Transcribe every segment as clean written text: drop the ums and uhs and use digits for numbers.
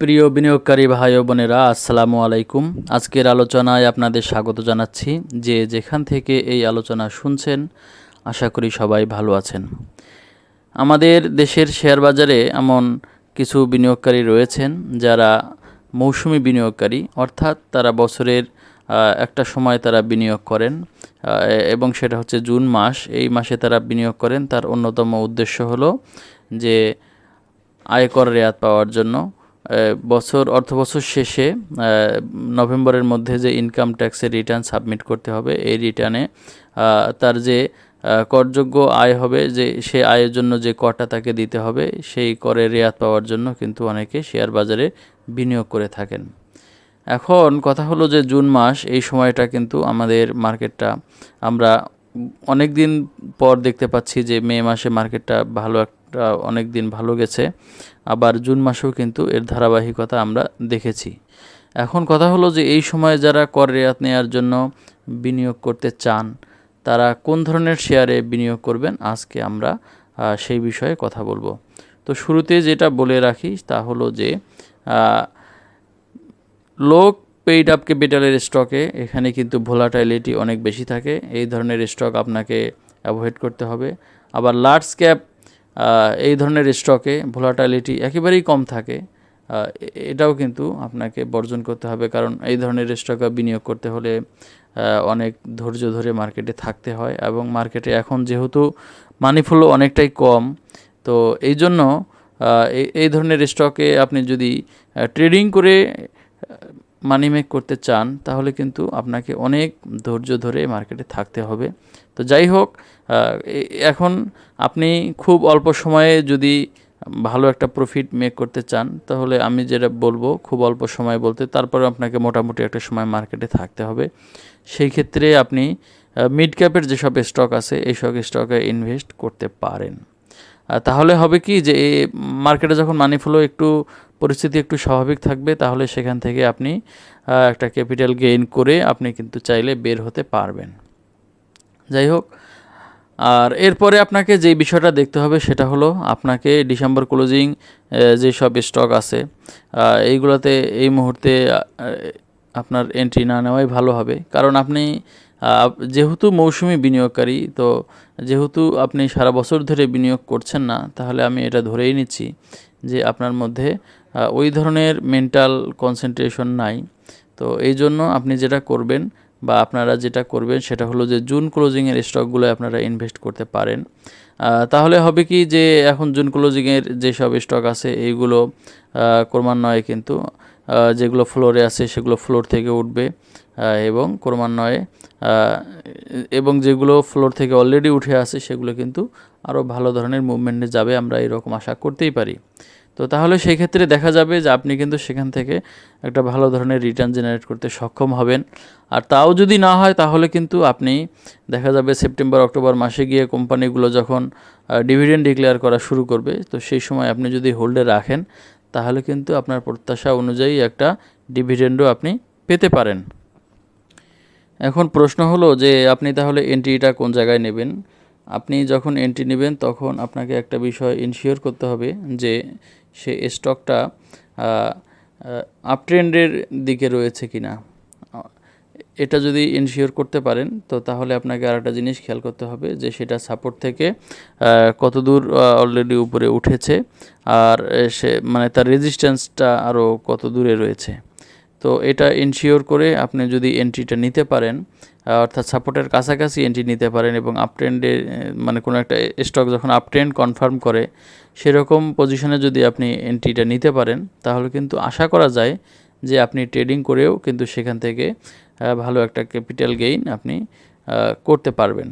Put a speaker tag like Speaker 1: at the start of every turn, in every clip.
Speaker 1: প্রিয় বিনিয়োগকারী ভাই ও বোনেরা, আসসালামু আলাইকুম। আজকের আলোচনায় আপনাদের স্বাগত জানাচ্ছি। যে যেখান থেকে এই আলোচনা শুনছেন, আশা করি সবাই ভালো আছেন। আমাদের দেশের শেয়ার বাজারে এমন কিছু বিনিয়োগকারী রয়েছেন যারা মৌসুমি বিনিয়োগকারী, অর্থাৎ তারা বছরের একটা সময় তারা বিনিয়োগ করেন এবং সেটা হচ্ছে জুন মাস। এই মাসে তারা বিনিয়োগ করেন। তার অন্যতম উদ্দেশ্য হলো যে আয়কর রেয়াত পাওয়ার জন্য। অর্থবছর শেষে নভেম্বরের মধ্যে যে ইনকাম ট্যাক্সের রিটার্ন সাবমিট করতে হবে, এই রিটার্নে তার যে করযোগ্য আয় হবে, যে সে আয়ের জন্য যে করটা তাকে দিতে হবে, সেই করের রেয়াত পাওয়ার জন্য কিন্তু অনেকে শেয়ার বাজারে বিনিয়োগ করে থাকেন। এখন কথা হলো যে জুন মাস, এই সময়টা কিন্তু আমাদের মার্কেটটা আমরা অনেক দিন পর দেখতে পাচ্ছি যে মে মাসে মার্কেটটা অনেক দিন ভালো গেছে, আবার জুন মাসেও কিন্তু এর ধারাবাহিকতা আমরা দেখেছি। এখন কথা হলো যে এই সময় যারা কর রেয়াত নেওয়ার জন্য বিনিয়োগ করতে চান, তারা কোন ধরনের শেয়ারে বিনিয়োগ করবেন, আজকে আমরা সেই বিষয়ে কথা বলবো। তো শুরুতে যেটা বলে রাখি তা হলো যে লো পেইড আপ ক্যাপিটালের স্টকে এখানে কিন্তু ভোলাটাইলিটি অনেক বেশি থাকে। এই ধরনের স্টক আপনাকে অ্যাভয়েড করতে হবে। আবার লার্জ ক্যাপ এই ধরনের স্টকে ভোলাটাইলিটি একেবারেই কম থাকে, এটাও কিন্তু আপনাকে বর্জন করতে হবে, কারণ এই ধরনের স্টকে বিনিয়োগ করতে হলে অনেক ধৈর্য ধরে মার্কেটে থাকতে হয়, এবং মার্কেটে এখন যেহেতু মানি ফ্লো অনেকটাই কম, তো এই জন্য এই ধরনের স্টকে আপনি যদি ট্রেডিং করে মানি মেক করতে চান, তাহলে কিন্তু আপনাকে অনেক ধৈর্য ধরে মার্কেটে থাকতে হবে। তো যাই হোক, এখন আপনি খুব অল্প সময়ে যদি ভালো একটা প্রফিট মেক করতে চান, তাহলে আমি যেটা বলবো, খুব অল্প সময় বলতে তারপরে আপনাকে মোটামুটি একটা সময় মার্কেটে থাকতে হবে। সেই ক্ষেত্রে আপনি মিড ক্যাপের যেসব স্টক আছে, এইসব স্টকে ইনভেস্ট করতে পারেন। তাহলে হবে কি, যে এই মার্কেটে যখন মানি ফ্লো পরিস্থিতি একটু স্বাভাবিক থাকবে, তাহলে সেখান থেকে আপনি একটা ক্যাপিটাল গেইন করে আপনি কিন্তু চাইলে বের হতে পারবেন। যাই হোক, আর এরপরে আপনাকে যে বিষয়টা দেখতে হবে সেটা হলো, আপনাকে ডিসেম্বর ক্লোজিং যেসব স্টক আছে এইগুলোতে এই মুহূর্তে আপনার এন্ট্রি না নেওয়াই ভালো হবে। কারণ আপনি যেহেতু মৌসুমি বিনিয়োগকারী, তো যেহেতু আপনি সারা বছর ধরে বিনিয়োগ করছেন না, তাহলে আমি এটা ধরেই নিচ্ছি যে আপনার মধ্যে ওই ধরনের মেন্টাল কনসেন্ট্রেশন নাই। তো এই জন্য আপনি যেটা করবেন বা আপনারা যেটা করবেন সেটা হলো যে জুন ক্লোজিংয়ের স্টকগুলো আপনারা ইনভেস্ট করতে পারেন। তাহলে হবে কি, যে এখন জুন ক্লোজিংয়ের যেসব স্টক আছে এইগুলো ক্রমান্বয়ে কিন্তু যেগুলো ফ্লোরে আছে সেগুলো ফ্লোর থেকে উঠবে, এবং ক্রমান্বয়ে এবং যেগুলো ফ্লোর থেকে অলরেডি উঠে আসে সেগুলো কিন্তু আরও ভালো ধরনের মুভমেন্টে যাবে, আমরা এরকম আশা করতেই পারি। তো তাহলে সেই ক্ষেত্রে দেখা যাবে যে আপনি কিন্তু সেখান থেকে একটা ভালো ধরনের রিটার্ন জেনারেট করতে সক্ষম হবেন। আর তাও যদি না হয়, তাহলে কিন্তু আপনি দেখা যাবে সেপ্টেম্বর অক্টোবর মাসে গিয়ে কোম্পানিগুলো যখন ডিভিডেন্ড ডিক্লেয়ার করা শুরু করবে, তো সেই সময় আপনি যদি হোল্ডে রাখেন, তাহলে কিন্তু আপনার প্রত্যাশা অনুযায়ী একটা ডিভিডেন্ডও আপনি পেতে পারেন। এখন প্রশ্ন হলো যে আপনি তাহলে এন্ট্রিটা কোন জায়গায় নেবেন। আপনি যখন এন্ট্রি নেবেন, তখন আপনাকে একটা বিষয় ইনশিওর করতে হবে যে সে স্টকটা আপট্রেন্ডের দিকে রয়েছে কিনা। এটা যদি ইনশিওর করতে পারেন, তো তাহলে আপনাকে আর একটা জিনিস খেয়াল করতে হবে যে সেটা সাপোর্ট থেকে কত দূর অলরেডি উপরে উঠেছে, আর সে তার রেজিস্ট্যান্সটা আরও কত দূরে রয়েছে। তো এটা ইনশিওর করে আপনি যদি এন্ট্রিটা নিতে পারেন, অর্থাৎ সাপোর্টের কাছাকাছি এন্ট্রি নিতে পারেন, এবং আপট্রেন্ডে কোনো একটা স্টক যখন আপট্রেন্ড কনফার্ম করে সেরকম পজিশনে যদি আপনি এন্ট্রিটা নিতে পারেন, তাহলে কিন্তু আশা করা যায় যে আপনি ট্রেডিং করেও কিন্তু সেখান থেকে ভালো একটা ক্যাপিটাল গেইন আপনি করতে পারবেন।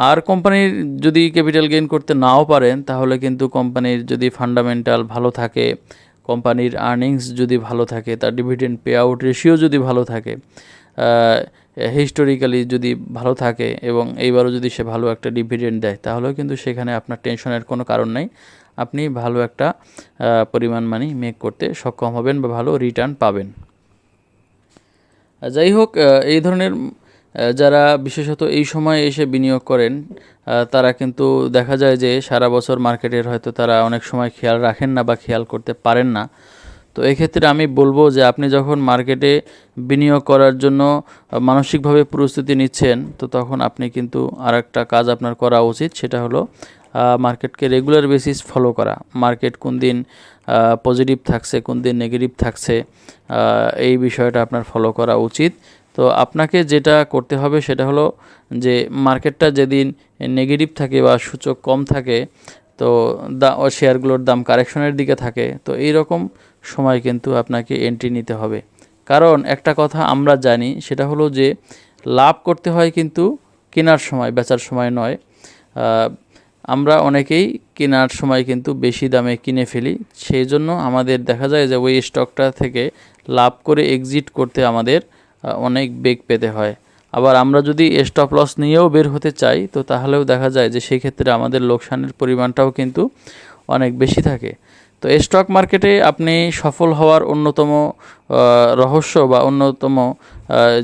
Speaker 1: আর কোম্পানির যদি ক্যাপিটাল গেইন করতে নাও পারেন, তাহলে কিন্তু কোম্পানির যদি ফান্ডামেন্টাল ভালো থাকে, কোম্পানির আর্নিংস যদি ভালো থাকে, তার ডিভিডেন্ড পে আউট রেশিও যদি ভালো থাকে, হিস্টোরিক্যালি যদি ভালো থাকে, এবং এইবারও যদি সে ভালো একটা ডিভিডেন্ড দেয়, তাহলেও কিন্তু সেখানে আপনার টেনশনের কোনো কারণ নাই। আপনি ভালো একটা পরিমাণ মানি মেক করতে সক্ষম হবেন বা ভালো রিটার্ন পাবেন। যাই হোক, এই ধরনের যারা বিশেষত এই সময় এসে বিনিয়োগ করেন, তারা কিন্তু দেখা যায় যে সারা বছর মার্কেটের হয়তো তারা অনেক সময় খেয়াল রাখেন না বা খেয়াল করতে পারেন না। তো তো এক্ষেত্রে আমি বলবো যে আপনি যখন মার্কেটে বিনিয়োগ করার জন্য মানসিকভাবে প্রস্তুতি নিচ্ছেন, তো তখন আপনি কিন্তু আর একটা কাজ আপনার করা উচিত, সেটা হলো মার্কেটকে রেগুলার বেসিস ফলো করা। মার্কেট কোন দিন পজিটিভ থাকছে, কোন দিন নেগেটিভ থাকছে, এই বিষয়টা আপনার ফলো করা উচিত। তো আপনাকে যেটা করতে হবে সেটা হলো যে মার্কেটটা যেদিন নেগেটিভ থাকে বা সূচক কম থাকে, তো শেয়ারগুলোর দাম কারেকশনের দিকে থাকে, তো এই রকম সময় কিন্তু আপনাকে এন্ট্রি নিতে হবে। কারণ একটা কথা আমরা জানি, সেটা হলো যে লাভ করতে হয় কিন্তু কেনার সময়, বেচার সময় নয়। আমরা অনেকেই কেনার সময় কিন্তু বেশি দামে কিনে ফেলি, সেই জন্য আমাদের দেখা যায় যে ওই স্টকটা থেকে লাভ করে এক্সিট করতে আমাদের অনেক বেগ পেতে হয়। আবার আমরা যদি স্টপ লস নিয়েও বের হতে চাই, তো তাহলেও দেখা যায় যে সেই ক্ষেত্রে আমাদের লোকসানের পরিমাণটাও কিন্তু অনেক বেশি থাকে। তো স্টক মার্কেটে আপনি সফল হওয়ার অন্যতম রহস্য বা অন্যতম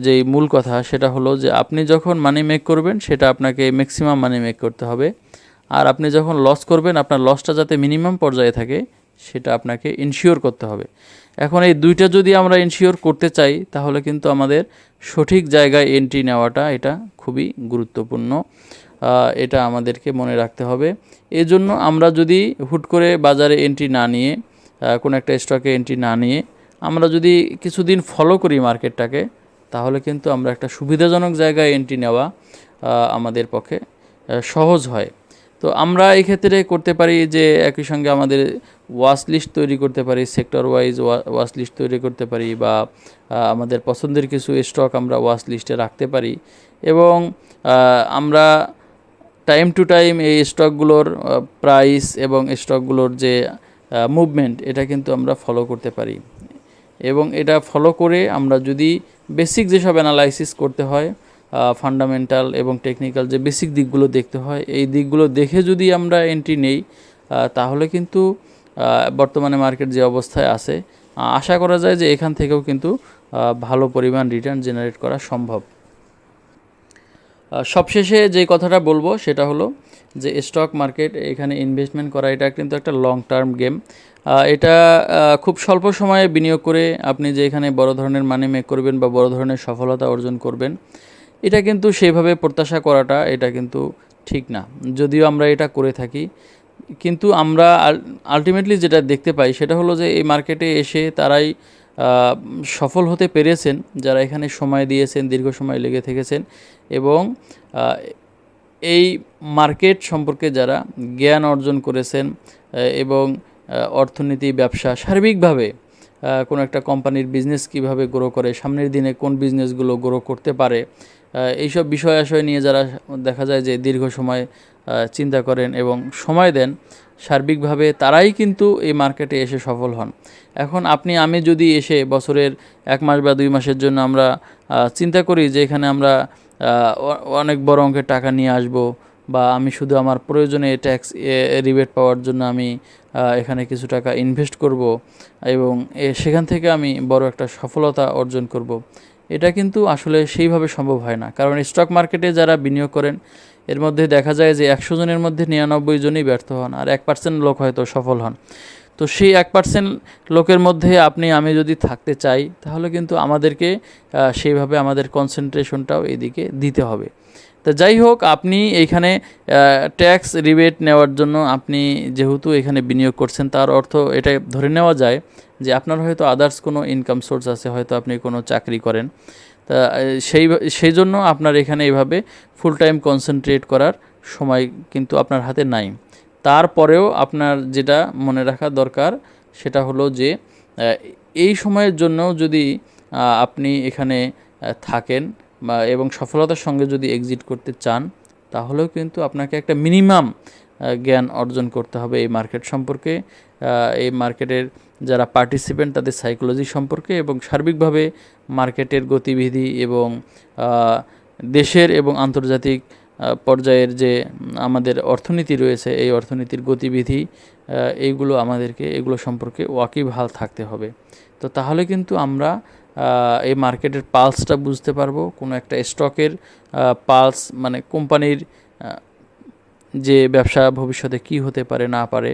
Speaker 1: যেই মূল কথা, সেটা হলো যে আপনি যখন মানি মেক করবেন, সেটা আপনাকে ম্যাক্সিমাম মানি মেক করতে হবে। আর আপনি যখন লস করবেন, আপনার লসটা যাতে মিনিমাম পর্যায়ে থাকে, সেটা আপনাকে ইনশিওর করতে হবে। এখন এই দুইটা যদি আমরা ইনশিওর করতে চাই, তাহলে কিন্তু আমাদের সঠিক জায়গায় এন্ট্রি নেওয়াটা এটা খুবই গুরুত্বপূর্ণ। এটা আমাদেরকে মনে রাখতে হবে। এজন্য আমরা যদি হুট করে বাজারে এন্ট্রি না নিয়ে, কোনো একটা স্টকে এন্ট্রি না নিয়ে আমরা যদি কিছুদিন ফলো করি মার্কেটটাকে, তাহলে কিন্তু আমরা একটা সুবিধাজনক জায়গায় এন্ট্রি নেওয়া আমাদের পক্ষে সহজ হয়। তো আমরা এই ক্ষেত্রে করতে পারি যে একই সঙ্গে আমাদের ওয়াচ লিস্ট তৈরি করতে পারি, সেক্টর ওয়াইজ ওয়াচ লিস্ট তৈরি করতে পারি, বা আমাদের পছন্দের কিছু স্টক আমরা ওয়াচ লিস্টে রাখতে পারি, এবং আমরা টাইম টু টাইম এই স্টকগুলোর প্রাইস এবং স্টকগুলোর যে মুভমেন্ট, এটা কিন্তু আমরা ফলো করতে পারি। এবং এটা ফলো করে আমরা যদি বেসিক যেসব অ্যানালাইসিস করতে হয়, ফান্ডামেন্টাল এবং টেকনিক্যাল যে বেসিক দিকগুলো দেখতে হয়, এই দিকগুলো দেখে যদি আমরা এন্ট্রি নেই, তাহলে কিন্তু বর্তমানে মার্কেট যে অবস্থায় আছে, আশা করা যায় যে এখান থেকেও কিন্তু ভালো পরিমাণ রিটার্ন জেনারেট করা সম্ভব। সবশেষে যে কথাটা বলবো সেটা হলো যে স্টক মার্কেট, এখানে ইনভেস্টমেন্ট করা এটা কিন্তু একটা লং টার্ম গেম। এটা খুব স্বল্প সময়ে বিনিয়োগ করে আপনি যে এখানে বড় ধরনের মানি মেক করবেন বা বড় ধরনের সফলতা অর্জন করবেন, এটা কিন্তু সেইভাবে প্রত্যাশা করাটা এটা কিন্তু ঠিক না, যদিও আমরা এটা করে থাকি। কিন্তু আমরা আলটিমেটলি যেটা দেখতে পাই সেটা হলো যে এই মার্কেটে এসে তারাই সফল হতে পেরেছেন যারা এখানে সময় দিয়েছেন, দীর্ঘ সময় লেগে থেকেছেন, এবং এই মার্কেট সম্পর্কে যারা জ্ঞান অর্জন করেছেন, এবং অর্থনীতি, ব্যবসা, সার্বিকভাবে কোনো একটা কোম্পানির বিজনেস কিভাবে গ্রো করে, সামনের দিনে কোন বিজনেসগুলো গ্রো করতে পারে, এইসব বিষয় আশয় নিয়ে যারা দেখা যায় যে দীর্ঘ সময় চিন্তা করেন এবং সময় দেন, সার্বিকভাবে তারাই কিন্তু এই মার্কেটে এসে সফল হন। এখন আপনি আমি যদি এসে বছরের 1 মাস বা 2 মাসের জন্য আমরা চিন্তা করি যে এখানে আমরা অনেক বড় অঙ্কের টাকা নিয়ে আসব, বা আমি শুধু আমার প্রয়োজনে ট্যাক্স রিবেট পাওয়ার জন্য আমি এখানে কিছু টাকা ইনভেস্ট করব এবং সেখান থেকে আমি বড় একটা সফলতা অর্জন করব, এটা কিন্তু আসলে সেইভাবে সম্ভব হয় না। কারণ স্টক মার্কেটে যারা বিনিয়োগ করেন, এর মধ্যে দেখা যায় যে 100 জনের মধ্যে 99 জনই ব্যর্থ হন, আর 1% লোক হয়তো সফল হন। তো সেই 1% লোকের মধ্যে আপনি আমি যদি থাকতে চাই, তাহলে কিন্তু আমাদেরকে সেইভাবে আমাদের কনসেন্ট্রেশনটাও এদিকে দিতে হবে। তো যাই হোক, আপনি এইখানে ট্যাক্স রিবেট নেওয়ার জন্য আপনি যেহেতু এখানে বিনিয়োগ করছেন, তার অর্থ এটা ধরে নেওয়া যায় যে আপনার হয়তো আদার্স কোনো ইনকাম সোর্স আছে, হয়তো আপনি কোনো চাকরি করেন। তা সেই জন্য আপনার এখানে এইভাবে ফুল টাইম কনসেন্ট্রেট করার সময় কিন্তু আপনার হাতে নাই। তারপরেও আপনার যেটা মনে রাখা দরকার সেটা হলো যে এই সময়ের জন্য যদি আপনি এখানে থাকেন এবং সফলতার সঙ্গে যদি এক্সিট করতে চান, তাহলেও কিন্তু আপনাকে একটা মিনিমাম জ্ঞান অর্জন করতে হবে এই মার্কেট সম্পর্কে, এই মার্কেটের যারা পার্টিসিপেন্ট তাদের সাইকোলজি সম্পর্কে, এবং সার্বিকভাবে মার্কেটের গতিবিধি এবং দেশের এবং আন্তর্জাতিক পর্যায়ের যে আমাদের অর্থনীতি রয়েছে, এই অর্থনীতির গতিবিধি এইগুলো আমাদেরকে এগুলো সম্পর্কে ওয়াকিবহাল থাকতে হবে। তো তাহলে কিন্তু আমরা এই মার্কেটের পালসটা বুঝতে পারবো, কোনো একটা স্টকের পালস মানে কোম্পানির যে ব্যবসা ভবিষ্যতে কি হতে পারে না পারে,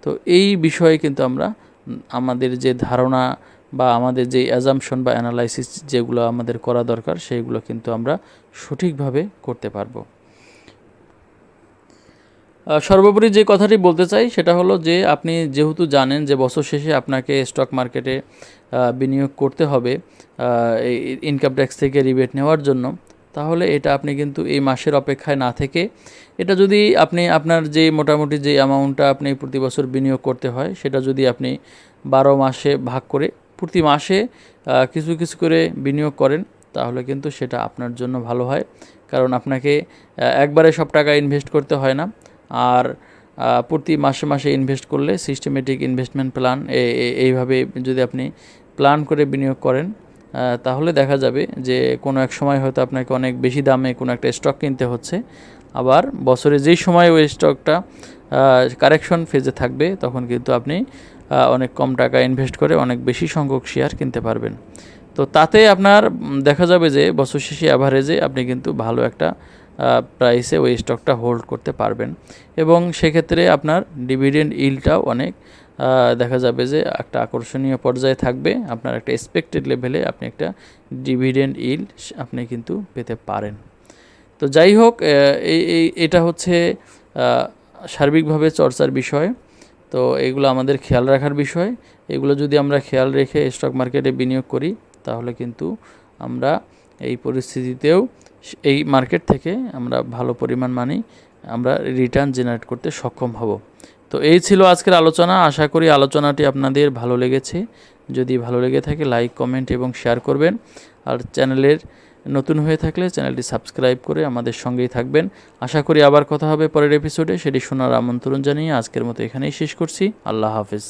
Speaker 1: তো এই বিষয়ে কিন্তু আমরা আমাদের যে ধারণা বা আমাদের যে অ্যাজাম্পশন বা অ্যানালাইসিস যেগুলো আমাদের করা দরকার সেইগুলো কিন্তু আমরা সঠিকভাবে করতে পারবো। সর্বোপরি যে কথাটি বলতে চাই সেটা হলো যে আপনি যেহেতু জানেন যে বছর শেষে আপনাকে স্টক মার্কেটে বিনিয়োগ করতে হবে এই ইনকাম ট্যাক্স থেকে রিবেট নেওয়ার জন্য, তাহলে এটা আপনি কিন্তু এই মাসের অপেক্ষায় না থেকে এটা যদি আপনি আপনার যে মোটামুটি যে অ্যামাউন্টটা আপনি প্রতি বছর বিনিয়োগ করতে হয় সেটা যদি আপনি 12 মাসে ভাগ করে প্রতি মাসে কিছু কিছু করে বিনিয়োগ করেন, তাহলে কিন্তু সেটা আপনার জন্য ভালো হয়। কারণ আপনাকে একবারে সব টাকা ইনভেস্ট করতে হয় না। আর প্রতি মাসে মাসে ইনভেস্ট করলে সিস্টেমেটিক ইনভেস্টমেন্ট প্ল্যান এইভাবে যদি আপনি প্ল্যান করে বিনিয়োগ করেন, তাহলে দেখা যাবে যে কোনো এক সময় হয়তো আপনাকে অনেক বেশি দামে কোনো একটা স্টক কিনতে হচ্ছে, আবার বছরে যেই সময় ওই স্টকটা কারেকশন ফেজে থাকবে তখন কিন্তু আপনি অনেক কম টাকা ইনভেস্ট করে অনেক বেশি সংখ্যক শেয়ার কিনতে পারবেন। তো তাতে আপনার দেখা যাবে যে বছর শেষে অ্যাভারেজে আপনি কিন্তু ভালো একটা প্রাইসে ওই স্টকটা হোল্ড করতে পারবেন, এবং সেক্ষেত্রে আপনার ডিভিডেন্ড ইল্ডটাও অনেক দেখা যাবে যে একটা আকর্ষণীয় পর্যায়ে থাকবে। আপনার একটা এক্সপেক্টেড লেভেলে আপনি একটা ডিভিডেন্ড ইল্ড আপনি কিন্তু পেতে পারেন। তো যাই হোক, এটা হচ্ছে সার্বিকভাবে চর্চার বিষয়। তো এগুলো আমাদের খেয়াল রাখার বিষয়। এগুলো যদি আমরা খেয়াল রেখে স্টক মার্কেটে বিনিয়োগ করি তাহলে কিন্তু আমরা এই পরিস্থিতিতেও এই মার্কেট থেকে আমরা ভালো পরিমাণ মানি আমরা রিটার্ন জেনারেট করতে সক্ষম হব। তো এই ছিল আজকের আলোচনা। আশা করি আলোচনাটি আপনাদের ভালো লেগেছে। যদি ভালো লেগে থাকে লাইক, কমেন্ট এবং শেয়ার করবেন। আর চ্যানেলের নতুন হয়ে থাকলে চ্যানেলটি সাবস্ক্রাইব করে আমাদের সঙ্গেই থাকবেন। আশা করি আবার কথা হবে পরের এপিসোডে, সেটি শোনার আমন্ত্রণ জানিয়ে আজকের মতো এখানেই শেষ করছি। আল্লাহ হাফেজ।